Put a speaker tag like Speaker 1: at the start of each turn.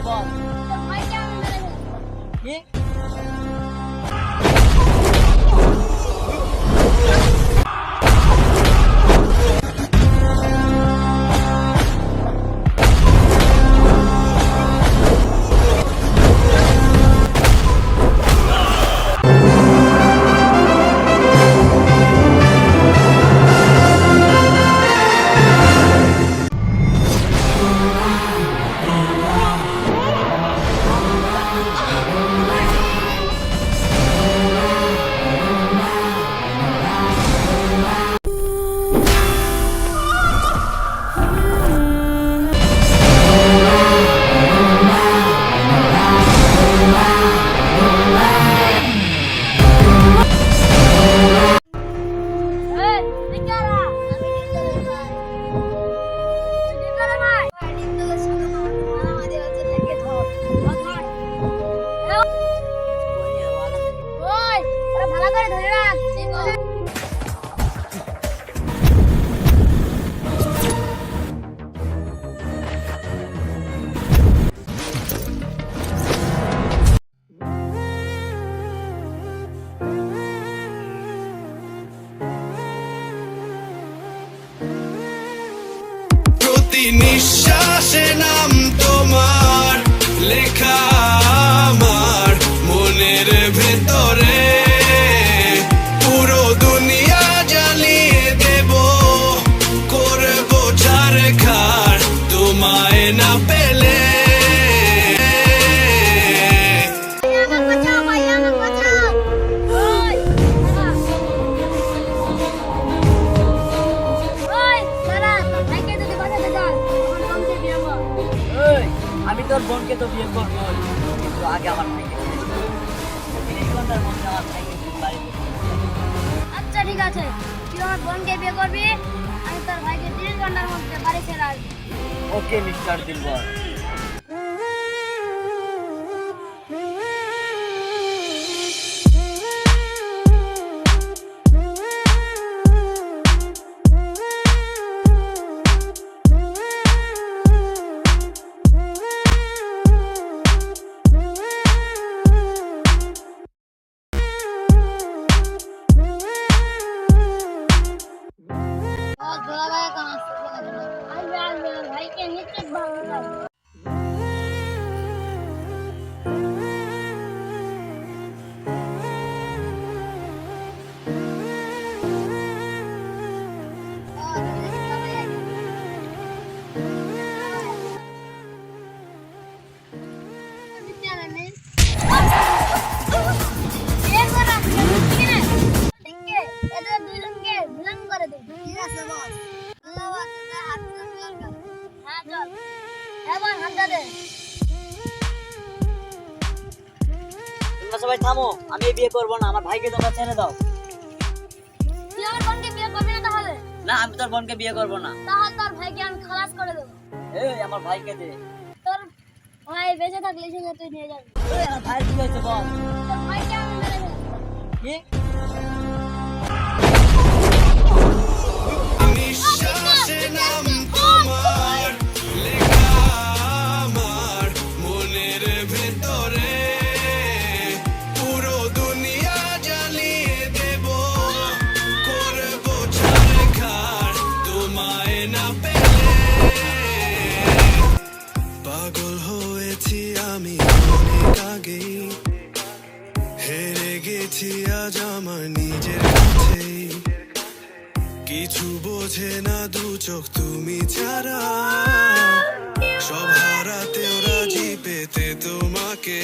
Speaker 1: বল।
Speaker 2: ভাইকে আমি মেরে ফেলবো।
Speaker 1: কি?
Speaker 2: এই, দিকারা, আমি ডিঙ্গলের ভাই। তুই ডিঙ্গলের ভাই? ভাই, ডিঙ্গলের সাথে মারামারি হচ্ছে, দেখে ধর। ধর, ধর। ওই, ওরা ভালো করে ধরে রাখ। ঠিক আছে?
Speaker 3: প্রতি নিঃশ্বাসে নাম তোমার লেখা আমার মনের ভেতরে পুরো দুনিয়া জ্বালিয়ে দেব করবো ছারখার তোমায় না পেলে
Speaker 2: আমাকে বাঁচাও, ভাই, আমাকে বাঁচাও। ওই, ওই, দাঁড়া, তোর ভাইকে যদি বাঁচাতে চাস, আমার বোনকে বিয়ে কর।
Speaker 1: এই, আমি তোর বোনকে তো বিয়ে করবো, কিন্তু আগে আমার ভাইকে ছেড়ে দে। 30 ঘন্টার মধ্যে আমার ভাইকে তুই বাড়িতে নিয়ে যাবি।
Speaker 2: আচ্ছা, ঠিক আছে, তুই আমার বোনকে বিয়ে করবি, আমি তোর ভাইকে 30 ঘন্টার মধ্যে বাড়ি ছেড়ে আসবি।
Speaker 1: Okay mister Dilbar.
Speaker 2: और भोला भाई कहाँ से आज भाई के नीचे भाग
Speaker 1: তোমরা সবাই থামো, আমি এই বিয়ে করবো না, আমার ভাইকে তোমরা ছেড়ে দাও।
Speaker 2: তুই আমার বোনকে বিয়ে করবি না তাহলে?
Speaker 1: না, আমি তোর বোনকে বিয়ে করবো না।
Speaker 2: তাহলে তোর ভাইকে আমি খালাস করে দেবো।
Speaker 1: এই, আমার ভাইকে দে।
Speaker 2: তোর ভাই বেঁচে থাকলে সেটা তুই নিয়ে যাবি।
Speaker 1: এই, আমার ভাইয়ের কি হয়েছে বল।
Speaker 2: তোর ভাইকে আমি মেরে ফেলবো।
Speaker 1: কি?
Speaker 3: নিঃশ্বাসে নাম তোমার লেখা আমার মনের ভেতরে পুরো দুনিয়া জ্বালিয়ে দেব করবো ছারখার তোমায় না পেলে পাগল হয়েছি আমি অনেক আগেই হেরে গেছি আজ আমার নিজের কাছেই কিছু বোঝে না দু চোখ তুমি ছাড়া সব হারাতেও রাজি পেতে তোমাকে